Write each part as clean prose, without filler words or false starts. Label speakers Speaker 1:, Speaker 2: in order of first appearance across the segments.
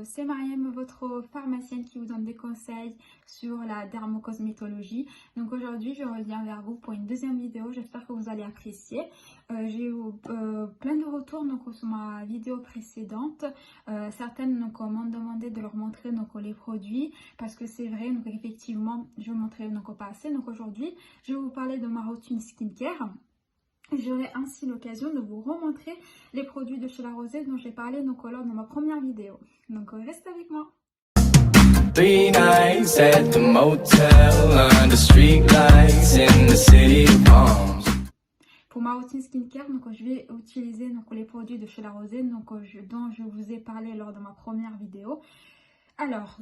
Speaker 1: c'est Mariam, votre pharmacienne qui vous donne des conseils sur la dermocosmétologie. Donc aujourd'hui je reviens vers vous pour une deuxième vidéo, j'espère que vous allez apprécier. J'ai eu plein de retours sur ma vidéo précédente. Certaines m'ont demandé de leur montrer les produits parce que c'est vrai, effectivement je vous montrais pas assez. Donc aujourd'hui je vais vous parler de ma routine skincare. J'aurai ainsi l'occasion de vous remontrer les produits de chez La Rosée dont j'ai parlé lors de ma première vidéo. Donc restez avec moi.
Speaker 2: 3 nights at the motel under street lights in the city of palms.
Speaker 1: Pour ma routine skincare, je vais utiliser les produits de chez La Rosée dont je vous ai parlé lors de ma première vidéo. Alors,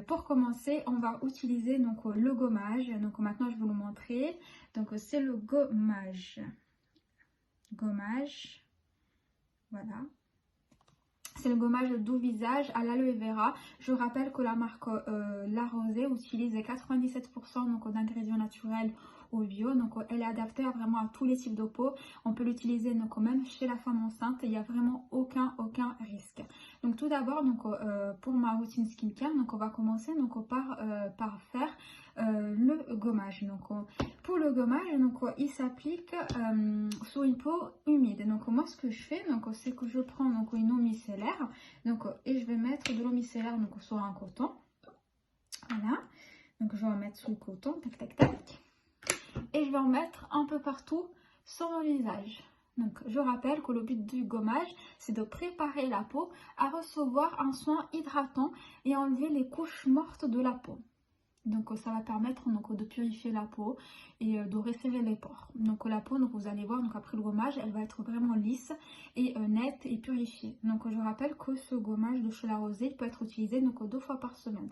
Speaker 1: pour commencer, on va utiliser le gommage. Maintenant, je vais vous le montrer. C'est le gommage. Voilà. C'est le gommage doux visage à l'aloe vera. Je rappelle que la marque La Rosée utilise 97% d'ingrédients naturels ou bio. Elle est adaptée vraiment à tous les types de peau. On peut l'utiliser même chez la femme enceinte. Il n'y a vraiment aucun risque. Donc tout d'abord, pour ma routine skincare, on va commencer par faire le gommage. Pour le gommage, il s'applique sur une peau humide. Moi ce que je fais, c'est que je prends une eau micellaire et je vais mettre de l'eau micellaire sur un coton. Voilà. Je vais en mettre sur le coton, tac tac tac. Et je vais en mettre un peu partout sur mon visage. Je rappelle que le but du gommage, c'est de préparer la peau à recevoir un soin hydratant et enlever les couches mortes de la peau. Ça va permettre de purifier la peau et de resserrer les pores. La peau, vous allez voir, après le gommage, elle va être vraiment lisse et nette et purifiée. Je rappelle que ce gommage de chez La Rosée peut être utilisé 2 fois par semaine.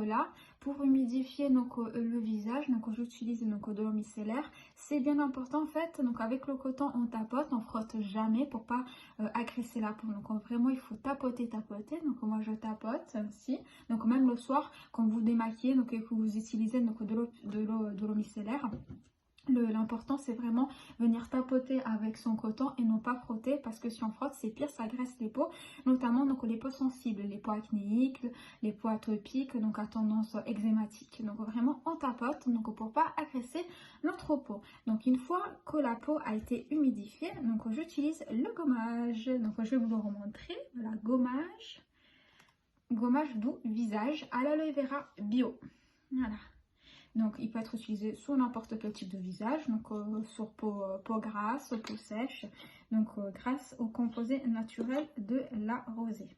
Speaker 1: Là, pour humidifier le visage, j'utilise de l'eau micellaire. C'est bien important en fait. Avec le coton, on tapote, on frotte jamais pour pas agresser la peau. Vraiment, il faut tapoter. Moi, je tapote ainsi. Même le soir, quand vous démaquillez, et que vous utilisez de l'eau micellaire. L'important c'est vraiment venir tapoter avec son coton et non pas frotter, parce que si on frotte c'est pire, ça agresse les peaux, notamment les peaux sensibles, les peaux acnéiques, les peaux atopiques, à tendance eczématique. Vraiment on tapote pour pas agresser notre peau. Une fois que la peau a été humidifiée, j'utilise le gommage. Je vais vous le remontrer. Voilà, gommage doux visage à l'aloe vera bio. Voilà. Il peut être utilisé sur n'importe quel type de visage, sur peau grasse, peau sèche, grâce au composé naturel de La Rosée.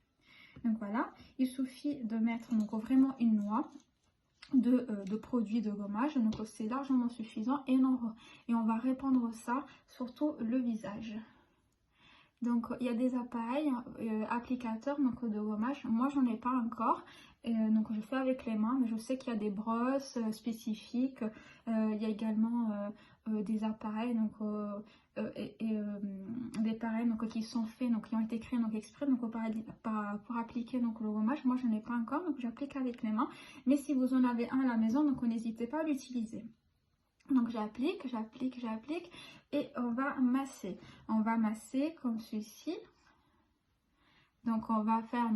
Speaker 1: Voilà, il suffit de mettre vraiment une noix de produits de gommage, c'est largement suffisant et on va répandre ça sur tout le visage. Il y a des appareils applicateurs de gommage. Moi j'en ai pas encore, je fais avec les mains, mais je sais qu'il y a des brosses spécifiques. Il y a également des appareils des pareils qui sont faits, qui ont été créés exprès pour appliquer le gommage. Moi je n'en ai pas encore, j'applique avec les mains, mais si vous en avez un à la maison, n'hésitez pas à l'utiliser. J'applique et on va masser. On va masser comme ceci. On va faire,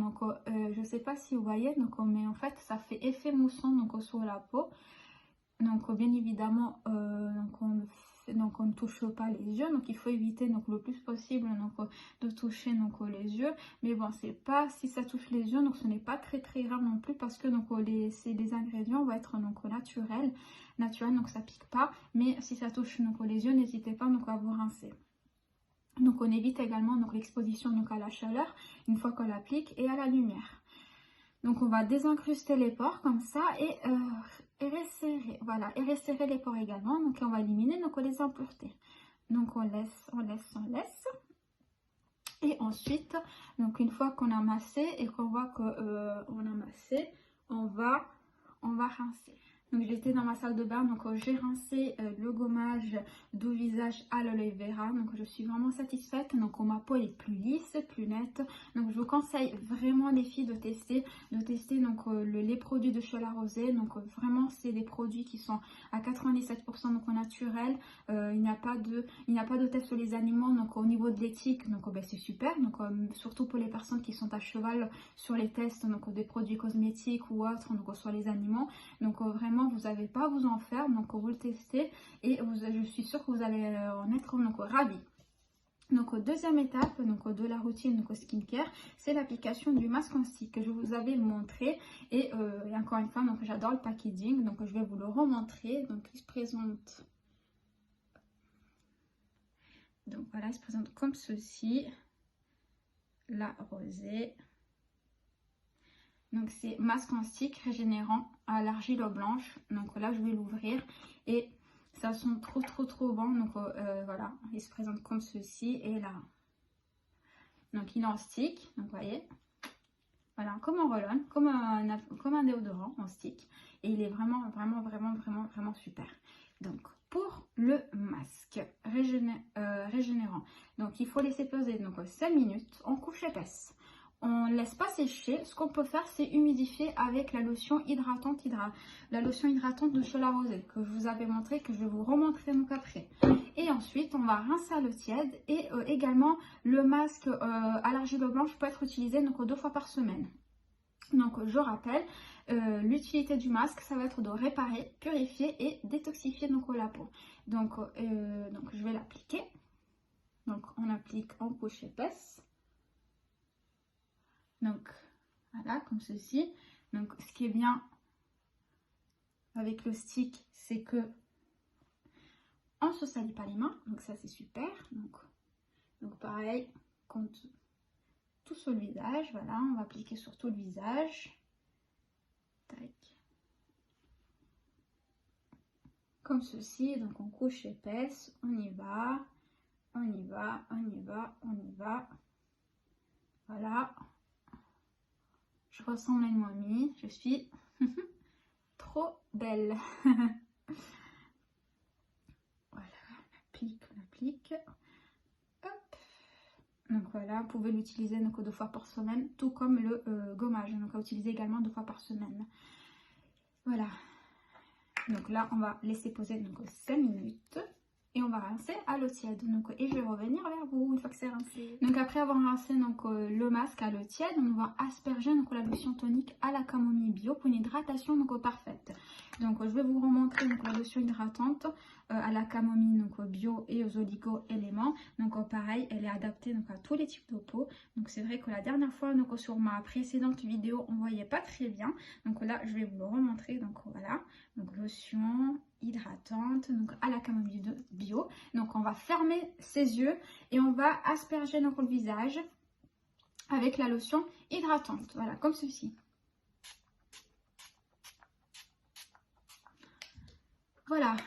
Speaker 1: je ne sais pas si vous voyez, mais en fait ça fait effet mousson sur la peau. Bien évidemment, on ne touche pas les yeux, il faut éviter le plus possible de toucher les yeux. Mais bon, c'est pas, si ça touche les yeux, ce n'est pas très grave non plus, parce que les ingrédients vont être naturels, donc ça pique pas. Mais si ça touche les yeux, n'hésitez pas à vous rincer. On évite également l'exposition à la chaleur une fois qu'on l'applique et à la lumière. On va désincruster les pores comme ça et resserrer, voilà, et resserrer les pores également. On va éliminer les impuretés. On laisse. Et ensuite, une fois qu'on a massé et qu'on voit qu'on a massé, on va rincer. J'étais dans ma salle de bain, j'ai rincé le gommage gommage doux visage à l'aloe vera. Donc je suis vraiment satisfaite. Donc ma peau est plus lisse, plus nette. Donc je vous conseille vraiment les filles de tester donc les produits de chez La Rosée. Donc vraiment c'est des produits qui sont à 97% donc naturel. Il n'y a pas de test sur les animaux. Donc au niveau de l'éthique, donc ben, c'est super. Donc surtout pour les personnes qui sont à cheval sur les tests donc des produits cosmétiques ou autres, donc soit les animaux. Donc vraiment vous n'avez pas à vous en faire. Donc vous le testez et je suis sûre que vous allez en être donc ravis. Donc deuxième étape donc, de la routine donc, skincare, c'est l'application du masque en stick que je vous avais montré. Et encore une fois, donc j'adore le packaging, donc je vais vous le remontrer. Donc il se présente. Donc voilà, il se présente comme ceci. La Rosée. Donc c'est masque en stick régénérant à l'argile blanche. Donc là je vais l'ouvrir et ça sent trop bon. Donc voilà, il se présente comme ceci et là. Donc il est en stick, donc vous voyez. Voilà, comme un roll-on, comme un déodorant en stick. Et il est vraiment super. Donc pour le masque régénérant, donc il faut laisser poser donc 5 minutes en couche épaisse. On ne laisse pas sécher. Ce qu'on peut faire, c'est humidifier avec la lotion hydratante, la lotion hydratante de chez La Rosée que je vous avais montré, que je vais vous remontrer donc après. Et ensuite, on va rincer à l'eau tiède. Et également, le masque à l'argile blanche peut être utilisé donc 2 fois par semaine. Donc, je rappelle, l'utilité du masque, ça va être de réparer, purifier et détoxifier donc la peau. Donc je vais l'appliquer. Donc, on applique en couche épaisse. Donc voilà, comme ceci. Donc ce qui est bien avec le stick, c'est que on ne se salit pas les mains. Donc ça c'est super. Donc pareil, tout sur le visage. Voilà, on va appliquer sur tout le visage. Tac. Comme ceci, donc en couche épaisse. On y va. Voilà. Je ressemble à une momie, je suis trop belle. Voilà, on applique. Hop. Donc voilà, vous pouvez l'utiliser donc 2 fois par semaine, tout comme le gommage. Donc à utiliser également 2 fois par semaine. Voilà. Donc là, on va laisser poser donc 5 minutes. Et on va rincer à l'eau tiède. Donc, et je vais revenir vers vous une fois que c'est rincé. Donc après avoir rincé donc, le masque à l'eau tiède, on va asperger donc, la lotion tonique à la camomille bio pour une hydratation donc, parfaite. Donc je vais vous remontrer donc, la lotion hydratante à la camomille donc, bio et aux oligo-éléments. Donc pareil, elle est adaptée donc, à tous les types de peau. Donc c'est vrai que la dernière fois donc, sur ma précédente vidéo, on ne voyait pas très bien. Donc là, je vais vous le remontrer. Donc voilà, donc lotion hydratante donc à la camomille bio. Donc on va fermer ses yeux et on va asperger donc, le visage avec la lotion hydratante. Voilà, comme ceci. Voilà.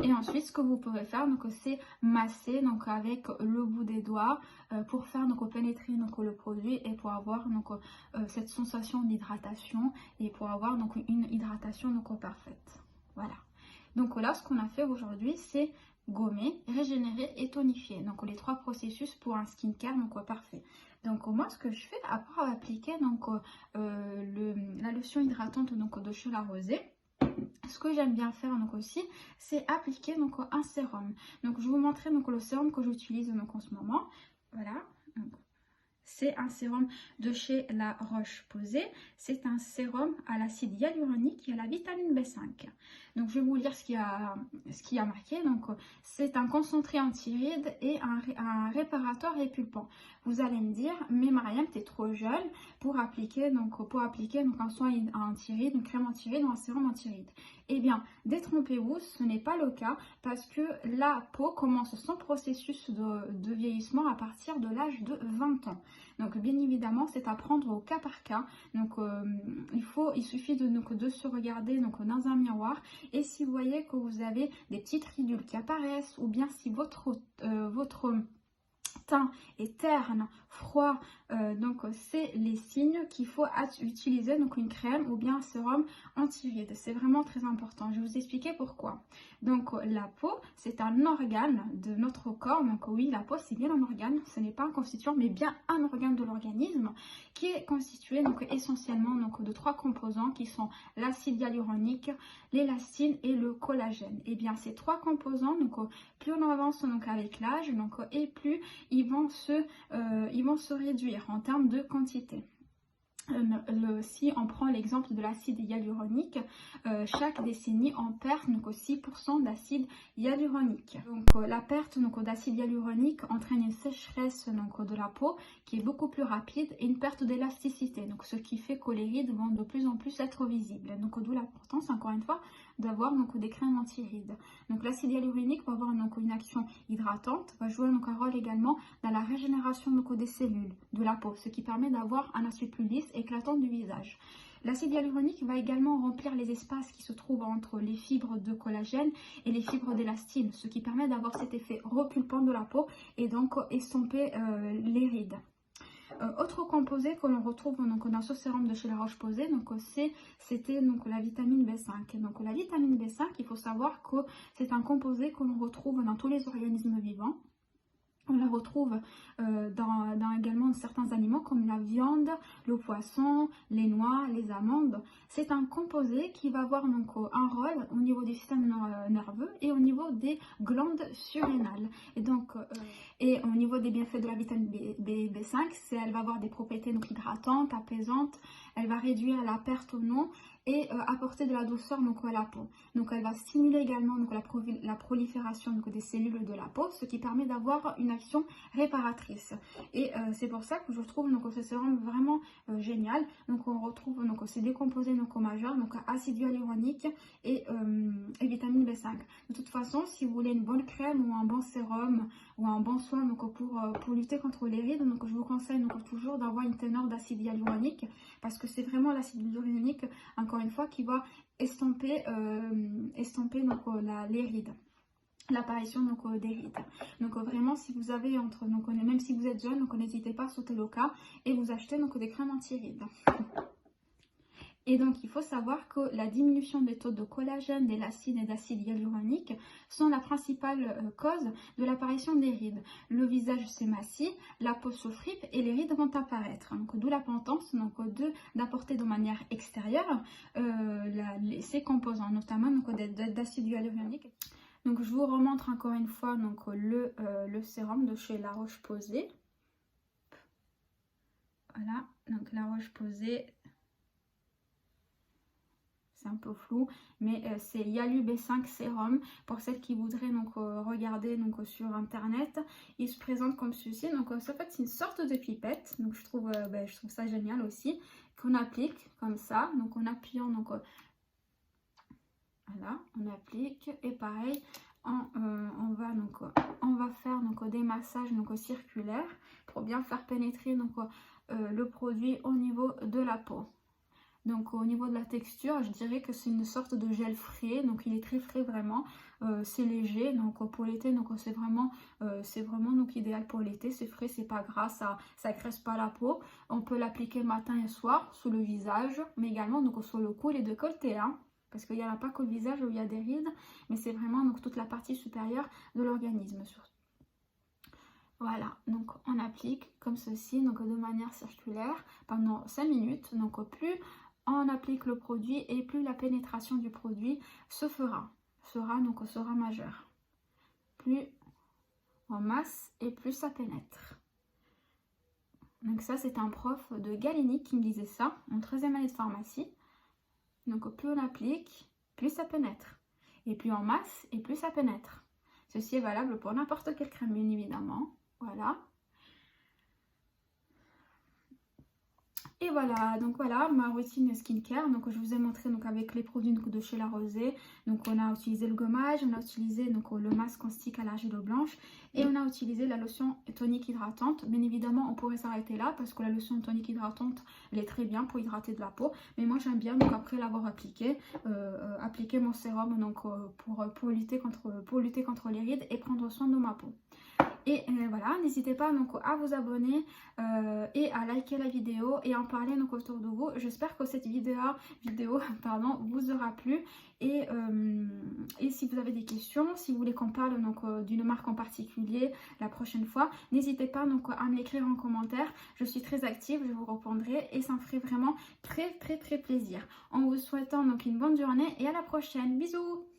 Speaker 1: Et ensuite, ce que vous pouvez faire, c'est masser donc, avec le bout des doigts pour faire donc, pénétrer donc, le produit et pour avoir donc, cette sensation d'hydratation et pour avoir donc, une hydratation donc, parfaite. Voilà. Donc là, ce qu'on a fait aujourd'hui, c'est gommer, régénérer et tonifier. Donc les 3 processus pour un skincare donc, parfait. Donc moi, ce que je fais après avoir appliqué donc, la lotion hydratante donc, de chez La Rosée, ce que j'aime bien faire donc aussi, c'est appliquer donc un sérum. Donc je vais vous montrer donc le sérum que j'utilise donc en ce moment. Voilà. C'est un sérum de chez La Roche-Posay. C'est un sérum à l'acide hyaluronique et à la vitamine B5. Donc je vais vous lire ce qui a marqué. Donc c'est un concentré anti-rides et un réparateur répulpant. Vous allez me dire, mais Mariam, tu es trop jeune pour appliquer donc un soin anti-rides, une crème anti-rides ou un sérum anti-rides. Eh bien, détrompez-vous, ce n'est pas le cas parce que la peau commence son processus de vieillissement à partir de l'âge de 20 ans. Donc, bien évidemment, c'est à prendre au cas par cas. Donc, il suffit de se regarder donc, dans un miroir. Et si vous voyez que vous avez des petites ridules qui apparaissent ou bien si votre teint est terne, froid, donc c'est les signes qu'il faut utiliser donc une crème ou bien un sérum anti-rides. C'est vraiment très important. Je vais vous expliquer pourquoi. Donc la peau, c'est un organe de notre corps. Donc oui, la peau, c'est bien un organe. Ce n'est pas un constituant, mais bien un organe de l'organisme qui est constitué donc essentiellement donc de 3 composants qui sont l'acide hyaluronique, l'élastine et le collagène. Et bien ces 3 composants, donc plus on avance donc avec l'âge, donc et plus ils vont se réduire en termes de quantité. Si on prend l'exemple de l'acide hyaluronique, chaque décennie on perd donc 6% d'acide hyaluronique. Donc la perte d'acide hyaluronique entraîne une sécheresse donc, de la peau qui est beaucoup plus rapide et une perte d'élasticité, donc ce qui fait que les rides vont de plus en plus être visibles. Donc d'où l'importance encore une fois d'avoir donc des crèmes anti-rides. Donc l'acide hyaluronique va avoir donc une action hydratante, va jouer donc un rôle également dans la régénération donc des cellules de la peau, ce qui permet d'avoir un aspect plus lisse et éclatant du visage. L'acide hyaluronique va également remplir les espaces qui se trouvent entre les fibres de collagène et les fibres d'élastine, ce qui permet d'avoir cet effet repulpant de la peau et donc estomper les rides. Autre composé que l'on retrouve donc, dans ce sérum de chez La Roche-Posay, c'était la vitamine B5. Donc la vitamine B5, il faut savoir que c'est un composé que l'on retrouve dans tous les organismes vivants. On la retrouve dans également certains aliments comme la viande, le poisson, les noix, les amandes. C'est un composé qui va avoir donc un rôle au niveau du système nerveux et au niveau des glandes surrénales. Et donc, et au niveau des bienfaits de la vitamine B5, elle va avoir des propriétés donc hydratantes, apaisantes. Elle va réduire la perte ou non et apporter de la douceur donc, à la peau. Donc elle va stimuler également donc, la prolifération donc, des cellules de la peau, ce qui permet d'avoir une action réparatrice. Et c'est pour ça que je trouve donc, ce sérum vraiment génial. Donc on retrouve donc, ces deux composés donc, majeurs, donc acide hyaluronique et vitamine B5. De toute façon, si vous voulez une bonne crème ou un bon sérum ou un bon soin donc, pour lutter contre les rides, donc, je vous conseille donc, toujours d'avoir une teneur d'acide hyaluronique parce que c'est vraiment l'acide hyaluronique, encore une fois, qui va estomper donc, les rides, l'apparition donc des rides. Donc vraiment, si vous avez même si vous êtes jeune, donc n'hésitez pas à sauter le cas et vous achetez donc des crèmes anti-rides. Et donc, il faut savoir que la diminution des taux de collagène, d'élastine et d'acide hyaluronique sont la principale cause de l'apparition des rides. Le visage s'émassit, la peau se fripe et les rides vont apparaître. Donc, d'où l'importance d'apporter de manière extérieure ces composants, notamment d'acide hyaluronique. Donc, je vous remontre encore une fois donc, le sérum de chez La Roche-Posay. Voilà, donc La Roche-Posay. C'est un peu flou, mais c'est Yalu B5 sérum pour celles qui voudraient donc regarder donc sur internet. Il se présente comme ceci. Donc en fait c'est une sorte de pipette. Donc je trouve ça génial aussi, qu'on applique comme ça. Donc en appuyant donc voilà, on applique et pareil on va faire donc des massages donc circulaires pour bien faire pénétrer donc le produit au niveau de la peau. Donc au niveau de la texture, je dirais que c'est une sorte de gel frais, donc il est très frais vraiment, c'est léger, donc pour l'été, donc c'est vraiment donc idéal pour l'été, c'est frais, c'est pas gras, ça graisse pas la peau. On peut l'appliquer matin et soir sous le visage, mais également donc sur le cou et les décolletés, hein, parce qu'il n'y a pas que le visage où il y a des rides, mais c'est vraiment donc toute la partie supérieure de l'organisme surtout. Voilà, donc on applique comme ceci, donc de manière circulaire pendant 5 minutes, donc plus on applique le produit et plus la pénétration du produit sera majeure. Plus on masse et plus ça pénètre. Donc ça c'est un prof de galénique qui me disait ça en 13e année de pharmacie. Donc plus on applique, plus ça pénètre. Et plus on masse et plus ça pénètre. Ceci est valable pour n'importe quelle crème bien évidemment. Voilà. Et voilà, donc voilà ma routine skincare. Donc je vous ai montré donc avec les produits donc, de chez La Rosée. Donc on a utilisé le gommage, on a utilisé donc le masque en stick à l'argile blanche et on a utilisé la lotion tonique hydratante. Bien évidemment, on pourrait s'arrêter là parce que la lotion tonique hydratante, elle est très bien pour hydrater de la peau. Mais moi j'aime bien donc après l'avoir appliqué, appliquer mon sérum donc pour lutter contre les rides et prendre soin de ma peau. Et voilà, n'hésitez pas donc à vous abonner et à liker la vidéo et en parler donc autour de vous. J'espère que cette vidéo pardon, vous aura plu. Et si vous avez des questions, si vous voulez qu'on parle donc d'une marque en particulier la prochaine fois, n'hésitez pas donc à me l'écrire en commentaire. Je suis très active, je vous répondrai et ça me ferait vraiment très plaisir. En vous souhaitant donc une bonne journée et à la prochaine. Bisous!